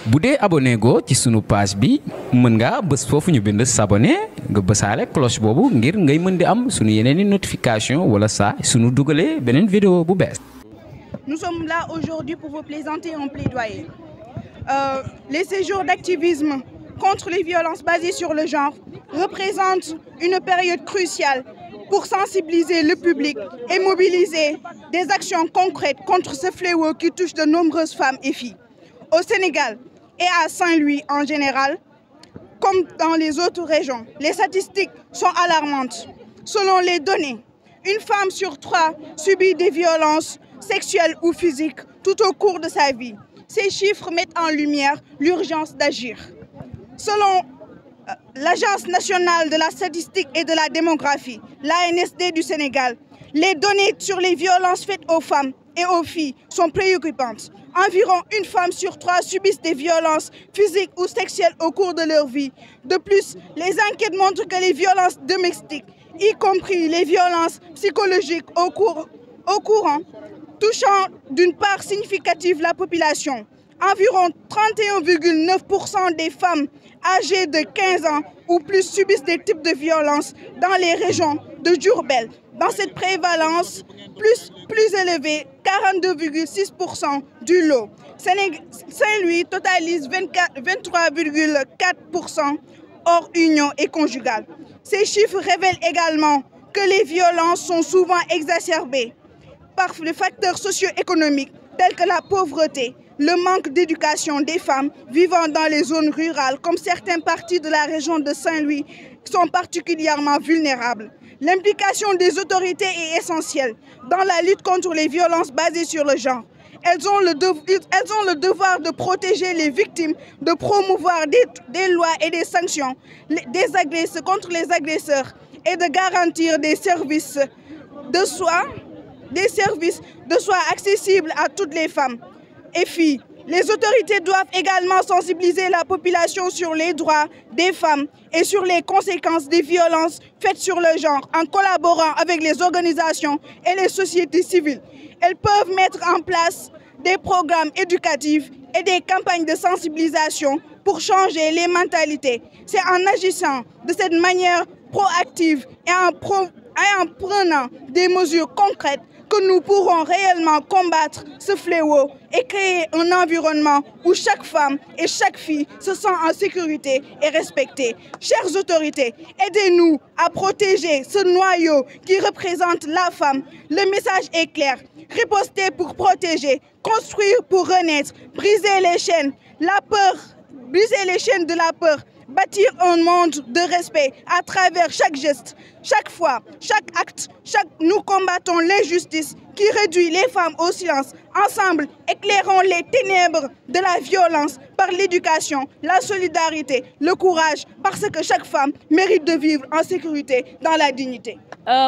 bu dee abonné go ci sunu page bi mën nga bës foofu ñu bind s'abonner nga bësaale cloche boobu ngir ngay mën di am sunu yeneeni notification wala saa sunu dugalee beneen vidéo bu bees. Nous sommes là aujourd'hui pour vous présenter un plaidoyer. Les séjours d'activisme contre les violences basées sur le genre représentent une période cruciale pour sensibiliser le public et mobiliser des actions concrètes contre ce fléau qui touche de nombreuses femmes et filles. Au Sénégal et à Saint-Louis en général, comme dans les autres régions, les statistiques sont alarmantes. Selon les données, une femme sur 3 subit des violences sexuelles ou physiques tout au cours de sa vie. Ces chiffres mettent en lumière l'urgence d'agir. Selon l'Agence nationale de la statistique et de la démographie, l'ANSD du Sénégal, les données sur les violences faites aux femmes et aux filles sont préoccupantes. Environ une femme sur 3 subissent des violences physiques ou sexuelles au cours de leur vie. De plus, les enquêtes montrent que les violences domestiques, y compris les violences psychologiques au courant, touchant d'une part significative la population. Environ 31,9% des femmes âgées de 15 ans ou plus subissent des types de violences dans les régions de Diourbel. Dans cette prévalence plus élevée, 42,6% du lot. Saint-Louis totalise 23,4% hors union et conjugale. Ces chiffres révèlent également que les violences sont souvent exacerbées par les facteurs socio-économiques tels que la pauvreté, le manque d'éducation des femmes vivant dans les zones rurales, comme certaines parties de la région de Saint-Louis, sont particulièrement vulnérables. L'implication des autorités est essentielle dans la lutte contre les violences basées sur le genre. Elles ont le devoir de protéger les victimes, de promouvoir des lois et des sanctions contre les agresseurs et de garantir des services de soins accessibles à toutes les femmes et filles. Les autorités doivent également sensibiliser la population sur les droits des femmes et sur les conséquences des violences faites sur le genre en collaborant avec les organisations et les sociétés civiles. Elles peuvent mettre en place des programmes éducatifs et des campagnes de sensibilisation pour changer les mentalités. C'est en agissant de cette manière proactive et en prenant des mesures concrètes que nous pourrons réellement combattre ce fléau et créer un environnement où chaque femme et chaque fille se sent en sécurité et respectée. Chères autorités, aidez-nous à protéger ce noyau qui représente la femme. Le message est clair. Riposter pour protéger, construire pour renaître, briser les chaînes de la peur, bâtir un monde de respect à travers chaque geste, chaque foi, chaque acte. Nous combattons l'injustice qui réduit les femmes au silence. Ensemble, éclairons les ténèbres de la violence par l'éducation, la solidarité, le courage, parce que chaque femme mérite de vivre en sécurité dans la dignité.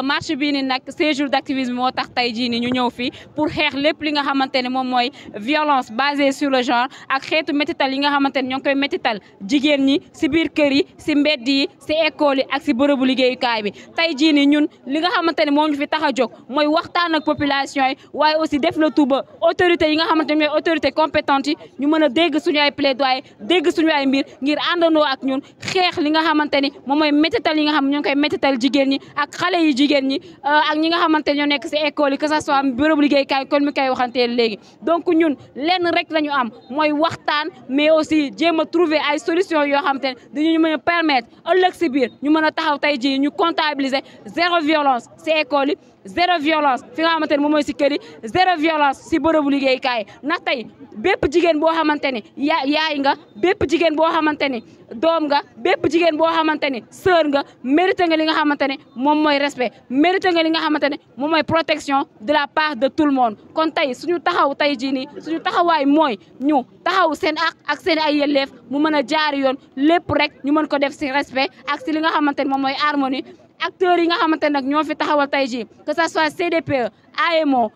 Marche bi ni nag séjour d'activisme moo tax tey jii ni ñu ñëw fii pour xeex lépp li nga xamante ne moom mooy violence basée sur le genre ak xeetu métital yi nga xamante ne ñoo ngi koy métital jigéen ñi si biir kër yi si mbedd yi si école yi ak si bërëbu liggéeyukaay bi. tey jii ni ñun li nga xamante ne moom ñu fi tax a jóg mooy waxtaan ak population yi waaye aussi def le tout ba autorité yi nga xamante ne ñooy autorité compétente yi ñu mën a dégg suñu ay plaidoyer dégg suñu ay mbir ngir àndandoo ak ñun xeex li nga xamante ni moom mooy métital yi nga xam ñoo ngi koy métital jigéen ñi ak xale yi jigéen ñi ak ñi nga xamante ñoo nekk ci école yi que ça soit bërëbu liggéeykaay kon mi koy waxantee léegi. donc ñun lenn rek la ñu am mooy waxtaan mais aussi jéem a trouver ay solutions yoo xamante ne dañu mën a permettre ëllëg ci biir ñu mën a taxaw tey jii ñu comptabiliser zéro violence ci école yi. zéro violence fi nga xamante ne moom mooy si kër yi zéro violence si bërëbu liggéeykaay ndax tey bépp jigéen boo xamante ni yaay nga bépp jigéen boo xamante ni doom nga bépp jigéen boo xamante ni sœur nga mérité nga li nga xamante ne moom mooy respect mérité nga li nga xamante ne moom mooy protection de la part de tout le monde. kon tey suñu taxaw tey jii nii suñu taxawaay mooy ñu taxaw seen ak seen ay yelleef mu mën a jaar yoon lépp rek ñu mën ko def si respect ak si li nga xamante ne moom mooy harmonie. acteurs yi nga xamante ne nag ñoo fi taxawal tey jii que ça soit CDPE AEMO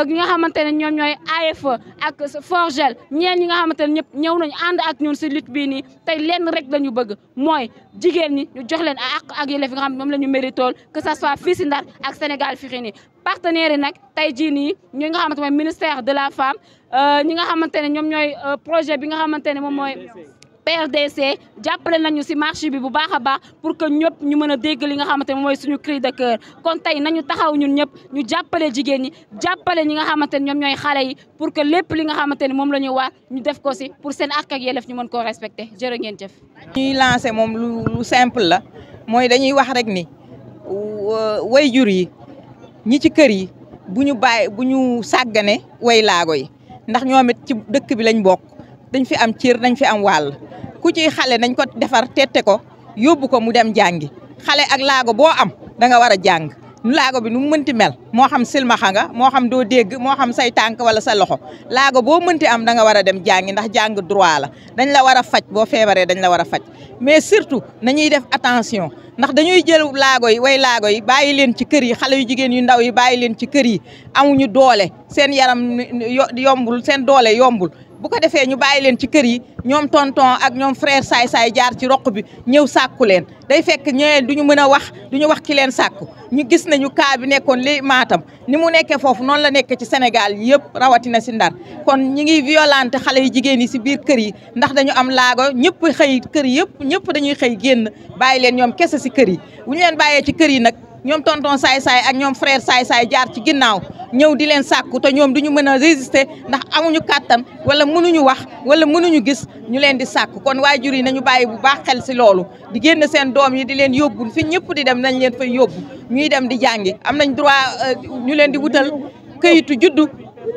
ñi nga xamante ne ñoom ñooy AFE ak Forgel ñeen ñi nga xamante ne ñëpp ñëw nañu ànd ak ñun si lutte bii nii tey lenn rek la ñu bëgg mooy jigéen ñi ñu jox leen ak yelleef yi nga xam ne moom la ñu méritool que ça soit fii si Ndar ak Sénégal fii nii partenaires yi nag tey jii nii ñi nga xamante mooy ministère de la femme ñi nga xamante ne ñoom ñooy projet bi nga xamante ne moom mooy PRDC jàppale nañu si marché bi bu baax a baax pour que ñëpp ñu mën a dégg li nga xamante ne mooy suñu cri de cœur kon tey nañu taxaw ñun ñëpp ñu jàppale jigéen ñi jàppale ñi nga xamante ne ñoom ñooy xale yi pour que lépp li nga xamante ne moom la ñu war ñu def ko si pour seen àq ak yelleef ñu mën koo respecté jërë ngeen jëf. ñuy lancé moom lu simple la mooy dañuy wax rek ni waajur yi ñi ci kër yi bu ñu sàggane way laago yi ndax ñoom it ci dëkk bi lañ bokk dañ fi am cër dañ fi am wàll. ku ci xale nañ ko defar tette ko yóbbu ko mu dem jàngi xale ak laago boo am da nga war a jàng nu laago bi nu mu mënti mel moo xam silmaxa nga moo xam doo dégg moo xam say tànk wala sa loxo laago boo mënti am da nga war a dem jàngi ndax jàng droit la dañ la war a faj boo feebaree dañ la war a faj mais surtout nañuy def attention ndax dañuy jël laago yi way laago yi bàyyi leen ci kër yi xale yu jigéen yu ndaw yi bàyyi leen ci kër yi amuñu doole seen yaram yombul seen doole yombul bu ko defee ñu bàyyi leen ci kër yi ñoom tonton ak ñoom frère saay-saay jaar ci roq bi ñëw sàkku leen day fekk ñëwee duñu mën a wax duñu wax ki leen sàkku ñu gis nañu cas bi nekkoon li Matam ni mu nekkee foofu noonu la nekk ci Sénégal yëpp rawatina si Ndar kon ñi ngi violente xale yu jigéen yi si biir kër yi ndax dañu am laago ñëpp xëy kër ñëpp dañuy xëy génn bàyyi leen ñoom kese si kër yi bu ñu leen bàyyee ci kër yi nag ñoom tonton saay-saay ak ñoom frère saay-saay jaar ci ginnaaw ñëw di leen sàkku te ñoom duñu mën a résister ndax amuñu kàttan wala mënuñu wax wala mënuñu gis ñu leen di sàkku kon waajur yi nañu bàyyi bu baax xel si loolu di génn seen doom yi di leen yóbbu fi ñëpp di dem nañ leen fay yóbbu ñuy dem di jàngi am nañ droit ñu leen di wutal këyitu juddu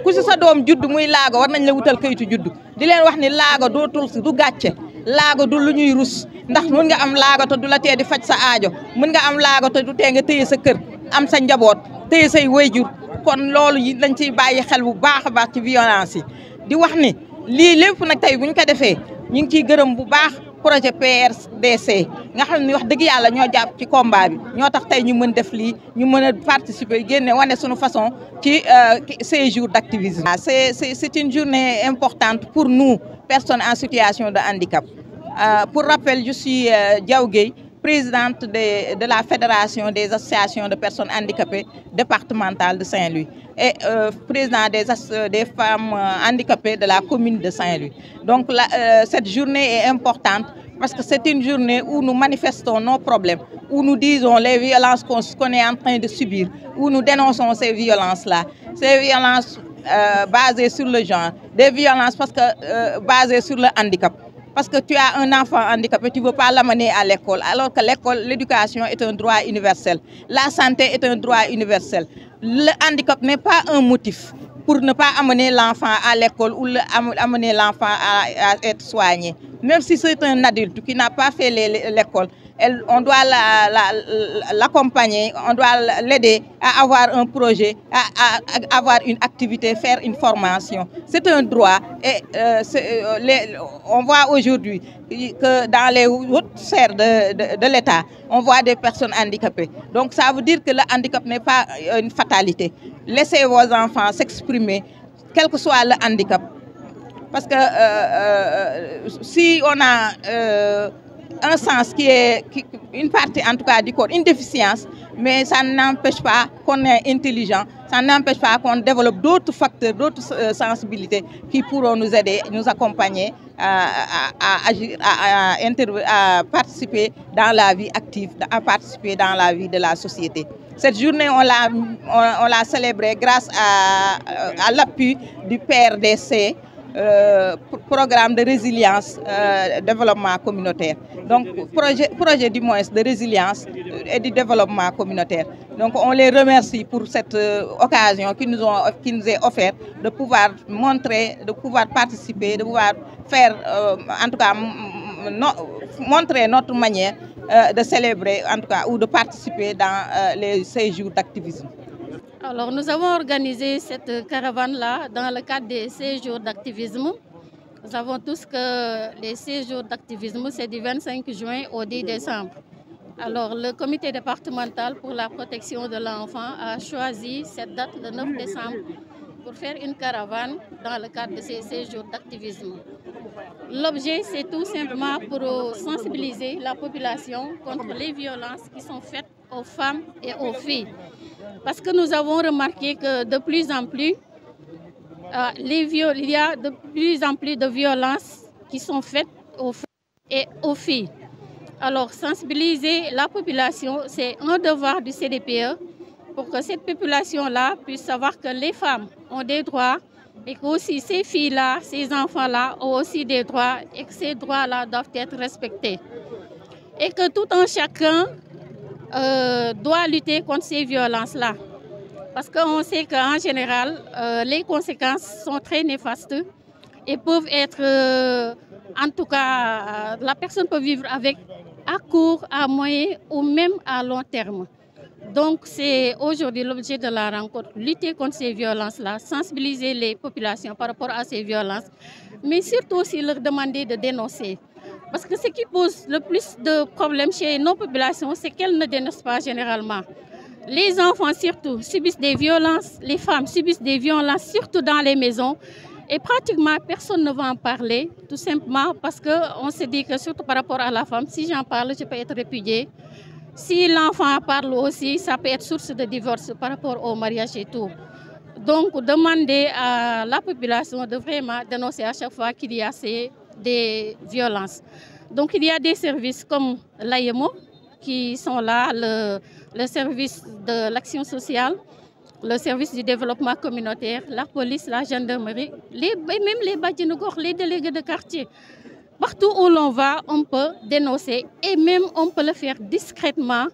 ku si sa doom juddu muy laago war nañ la wutal këyitu juddu di leen wax ni laago dootul si du gàcce laago du lu ñuy rus ndax mën nga am laago te du la tee di faj sa aajo mën nga am laago te du tee nga téye sa kër am sa njaboot téye say wayjur kon loolu yi lañ ciy bàyyi xel bu baax a baax ci violence yi di wax ni lii lépp nag tey buñ ko defee ñu ngi ciy gërëm bu baax projet PRDC nga xam ne wax dëgg yàlla ñoo jàpp ci combat bi ñoo tax tey ñu mën def lii ñu mën a participer génne wane suñu façon ci ces jours d'activisme. C'est une journée importante pour nous personnes en situation de handicap. Pour rappel, je suis Diaw Gueye, présidente de la Fédération des associations de personnes handicapées départementale de Saint-Louis et président des femmes handicapées de la commune de Saint-Louis. Donc cette journée est importante parce que c'est une journée où nous manifestons nos problèmes, où nous disons les violences qu'on est en train de subir, où nous dénonçons ces violences-là, ces violences basées sur le genre, des violences basées sur le handicap. Parce que tu as un enfant handicapé, tu ne veux pas l'amener à l'école, alors que l'école, l'éducation est un droit universel. La santé est un droit universel. Le handicap n'est pas un motif pour ne pas amener l'enfant à l'école ou amener l'enfant à être soigné. Même si c'est un adulte qui n'a pas fait l'école, on doit l'accompagner, on doit l'aider à avoir un projet, à avoir une activité, faire une formation. C'est un droit et on voit aujourd'hui que dans les hautes sphères de l'État, on voit des personnes handicapées. Donc ça veut dire que le handicap n'est pas une fatalité. Laissez vos enfants s'exprimer, quel que soit le handicap. Parce que si on a un sens une partie en tout cas du corps, une déficience, mais ça n'empêche pas qu'on est intelligent, ça n'empêche pas qu'on développe d'autres facteurs, d'autres sensibilités qui pourront nous aider, nous accompagner à agir, à participer dans la vie active, à participer dans la vie de la société. Cette journée, on l'a célébrée grâce à l'appui du PRDC, programme de résilience développement communautaire. Donc, projet du moins de résilience et du développement communautaire. Donc, on les remercie pour cette occasion qui nous est offerte de pouvoir montrer, de pouvoir participer, de pouvoir faire, en tout cas, montrer notre manière de célébrer, en tout cas, ou de participer dans ces jours d'activisme. Alors, nous avons organisé cette caravane-là dans le cadre des 16 jours d'activisme. Nous savons tous que les 16 jours d'activisme, c'est du 25 juin au 10 décembre. Alors, le comité départemental pour la protection de l'enfant a choisi cette date, le 9 décembre, pour faire une caravane dans le cadre de ces séjours d'activisme. L'objet, c'est tout simplement pour sensibiliser la population contre les violences qui sont faites aux femmes et aux filles. Parce que nous avons remarqué que de plus en plus, il y a de plus en plus de violences qui sont faites aux femmes et aux filles. Alors, sensibiliser la population, c'est un devoir du CDPE pour que cette population-là puisse savoir que les femmes ont des droits et que aussi ces filles-là, ces enfants-là ont aussi des droits et que ces droits-là doivent être respectés. Et que tout un chacun doit lutter contre ces violences-là. Parce qu'on sait qu'en général, les conséquences sont très néfastes et peuvent être, en tout cas, la personne peut vivre avec à court, à moyen ou même à long terme. Donc c'est aujourd'hui l'objet de la rencontre, lutter contre ces violences-là, sensibiliser les populations par rapport à ces violences, mais surtout aussi leur demander de dénoncer. Parce que ce qui pose le plus de problèmes chez nos populations, c'est qu'elles ne dénoncent pas généralement. Les enfants surtout subissent des violences, les femmes subissent des violences, surtout dans les maisons. Et pratiquement personne ne va en parler, tout simplement parce qu'on se dit que surtout par rapport à la femme, si j'en parle, je peux être répudiée. Si l'enfant parle aussi, ça peut être source de divorce par rapport au mariage et tout. Donc, demander à la population de vraiment dénoncer à chaque fois qu'il y a des violences. Donc, il y a des services comme l'AEMO qui sont là, le service de l'action sociale, le service du développement communautaire, la police, la gendarmerie, même les bajinogor, les délégués de quartier. Partout où l'on va, on peut dénoncer et même on peut le faire discrètement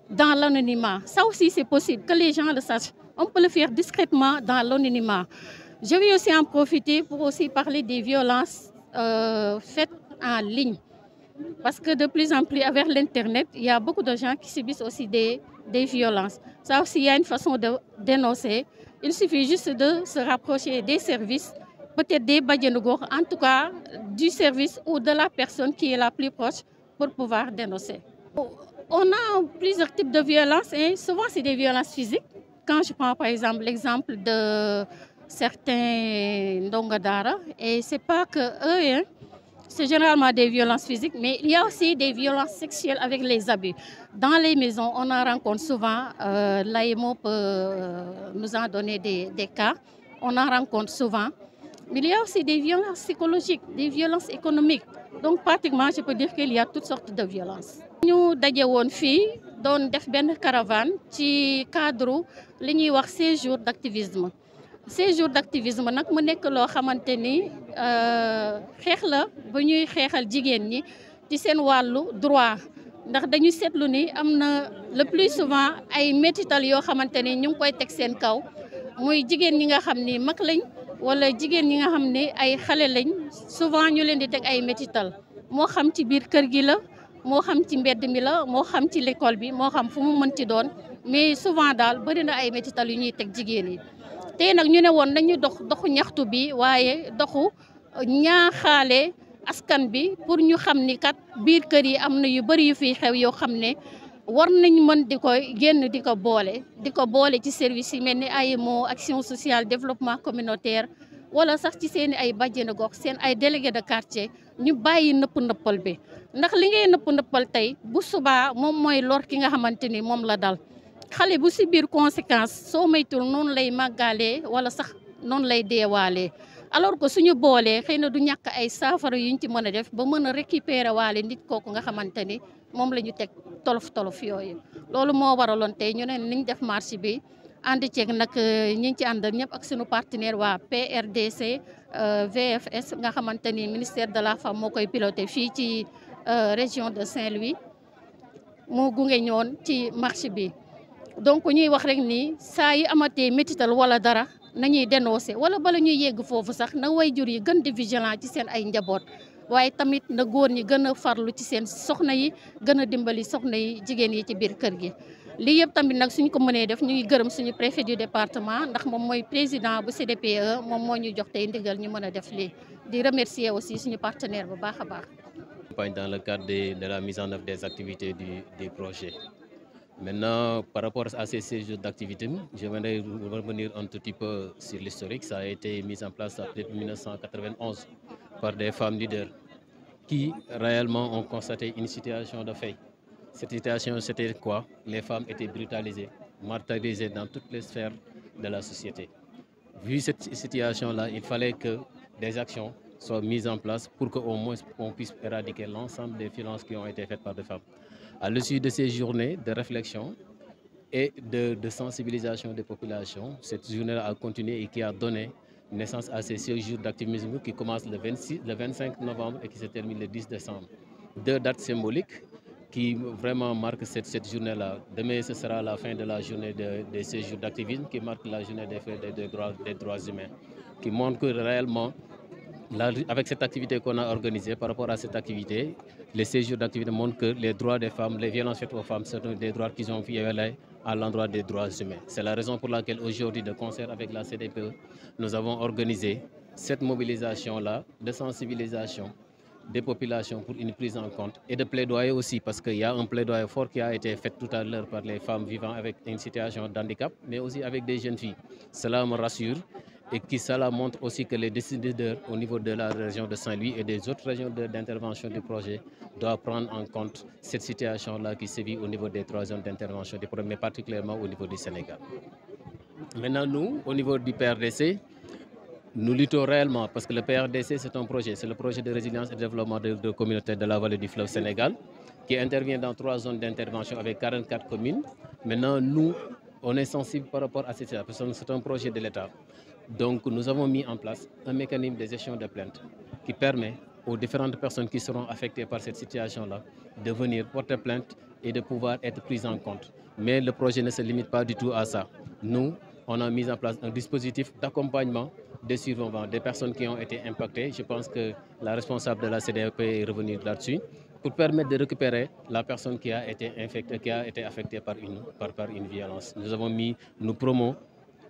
dans l'anonymat. Ça aussi, c'est possible, que les gens le sachent. On peut le faire discrètement dans l'anonymat. Je vais aussi en profiter pour aussi parler des violences faites en ligne. Parce que de plus en plus, avec l'Internet, il y a beaucoup de gens qui subissent aussi des violences. Ça aussi, il y a une façon de dénoncer. Il suffit juste de se rapprocher des services, peut-être des Badianougor, en tout cas du service ou de la personne qui est la plus proche pour pouvoir dénoncer. On a plusieurs types de violences et souvent c'est des violences physiques. Quand je prends par exemple l'exemple de certains Ndongadara, et c'est pas que eux, hein, c'est généralement des violences physiques, mais il y a aussi des violences sexuelles avec les abus. Dans les maisons, on en rencontre souvent, l'AEMO peut nous en donner des cas, on en rencontre souvent. Mais il y a aussi des violences psychologiques, des violences économiques. Donc pratiquement, je peux dire qu'il y a toutes sortes de violences. Nous avons fait une caravane ci cadre li ñuy wax séjour d'activisme. Séjour d'activisme nag mu nekk loo xamante ni xeex la ba ñuy xeexal jigéen ñi ci seen wàllu droit ndax dañu seetlu ni am na le plus souvent ay métital yoo xamante ni ñu ngi koy teg seen kaw muy jigéen ñi nga xam ni mag lañ wala jigéen ñi nga xam ne ay xale lañ souvent ñu leen di teg ay métital moo xam ci biir kër gi la moo xam ci mbedd mi la moo xam ci l'école bi moo xam fu mu mën ci doon mais souvent daal bëri na ay métital yu ñuy teg jigéen yi. tey nag ñu ne woon nañu doxu ñaxtu bi waaye doxu ñaaxaale askan bi pour ñu xam ni kat biir kër yi am na yu bëri yu fiy xew yoo xam ne war nañ mën di koy génn di ko boole ci service yi mel ni AEMO action sociale développement communautaire wala sax ci seen ay bàjjenu gox seen ay délégué de quartier ñu bàyyi nëppal bi ndax li ngay nëppal tey bu subaa moom mooy lor ki nga xamante ni moom la dal xale bu si biir conséquence soo maytul noonu lay màggaalee wala sax noonu lay deewaalee alors que suñu boolee xëy na du ñàkk ay saafara yuñ ci mën a def ba mën a récupérer waale nit kooku nga xamante ni moom la ñu teg tolof yooyu. loolu moo waraloon tey ñu ne niñ def marche bi ànd ceeg nag ñi ngi ci ànd ñëpp ak suñu partenaire waa PRDC VFS nga xamante ni ministère de la femme moo koy piloté fii ci région de Saint-Louis moo gunge ñoon ci marche bi. donc ñuy wax rek ni saa yi amatee métital wala dara nañuy dénoncer wala bala ñuy yegg foofu sax na waajur yi gën di vigilant ci seen ay njaboot waaye tamit na góor ñi gën a farlu ci seen soxna yi gën a dimbali soxna yi jigéen yi ci biir kër gi. lii yëpp tamit nag suñ ko mënee def ñu ngi gërëm suñu préfet du département ndax moom mooy président bu CDPE moom moo ñu jox tey ndigal ñu mën a def lii di remercier aussi suñu partenaire bu baax a baax. accompagne dans le cadre de la mise en œuvre des activités du projet. Maintenant, par rapport à ces séjours d'activité, je voudrais revenir un tout petit peu sur l'historique. Ça a été mis en place depuis 1991 par des femmes leaders qui réellement ont constaté une situation de fait. Cette situation, c'était quoi? Les femmes étaient brutalisées, martyrisées dans toutes les sphères de la société. Vu cette situation-là, il fallait que des actions soient mises en place pour qu'au moins on puisse éradiquer l'ensemble des violences qui ont été faites par des femmes. À l'issue de ces journées de réflexion et de sensibilisation des populations, cette journée a continué et qui a donné naissance à ces séjours d'activisme qui commencent le 25 novembre et qui se terminent le 10 décembre. Deux dates symboliques qui vraiment marquent cette journée-là. Demain, ce sera la fin de la journée des séjours d'activisme qui marque la journée des droits humains, qui montre que réellement, avec cette activité qu'on a organisée, par rapport à cette activité, les séjours d'activité montrent que les droits des femmes, les violences faites aux femmes, sont des droits qui ont violés à l'endroit des droits humains. C'est la raison pour laquelle aujourd'hui, de concert avec la CDPE, nous avons organisé cette mobilisation-là de sensibilisation des populations pour une prise en compte et de plaidoyer aussi, parce qu'il y a un plaidoyer fort qui a été fait tout à l'heure par les femmes vivant avec une situation d'handicap, mais aussi avec des jeunes filles. Cela me rassure et cela montre aussi que les décideurs au niveau de la région de Saint-Louis et des autres régions d'intervention du projet doivent prendre en compte cette situation-là qui sévit au niveau des 3 zones d'intervention du projet, mais particulièrement au niveau du Sénégal. Maintenant, nous, au niveau du PRDC, nous luttons réellement parce que le PRDC, c'est un projet, c'est le projet de résilience et de développement de communautés de la vallée du fleuve Sénégal, qui intervient dans 3 zones d'intervention avec 44 communes. Maintenant, nous, on est sensible par rapport à cette situation, c'est un projet de l'État. Donc, nous avons mis en place un mécanisme de gestion de plaintes qui permet aux différentes personnes qui seront affectées par cette situation-là de venir porter plainte et de pouvoir être prises en compte. Mais le projet ne se limite pas du tout à ça. Nous, on a mis en place un dispositif d'accompagnement des survivants, des personnes qui ont été impactées. Je pense que la responsable de la CDAP est revenue là-dessus pour permettre de récupérer la personne qui a été infectée, qui a été affectée par une violence. Nous avons mis, nous promouvons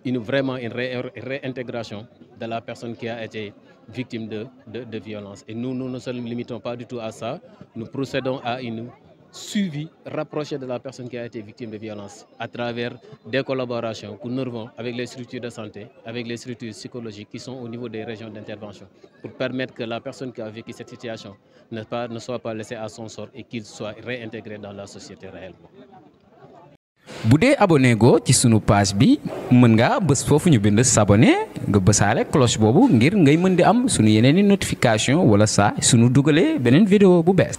vraiment une réintégration de la personne qui a été victime de violence. Et nous ne nous limitons pas du tout à ça. Nous procédons à une suivi rapproché de la personne qui a été victime de violence à travers des collaborations que nous avons avec les structures de santé, avec les structures psychologiques qui sont au niveau des régions d'intervention pour permettre que la personne qui a vécu cette situation ne soit pas laissée à son sort et qu'il soit réintégré dans la société réellement. bu dee abonné go ci sunu page bi mën nga bës foofu ñu bind s'abonner nga bësaale cloche boobu ngir ngay mën di am sunu yeneeni notification wala saa sunu dugalee beneen vidéo bu bees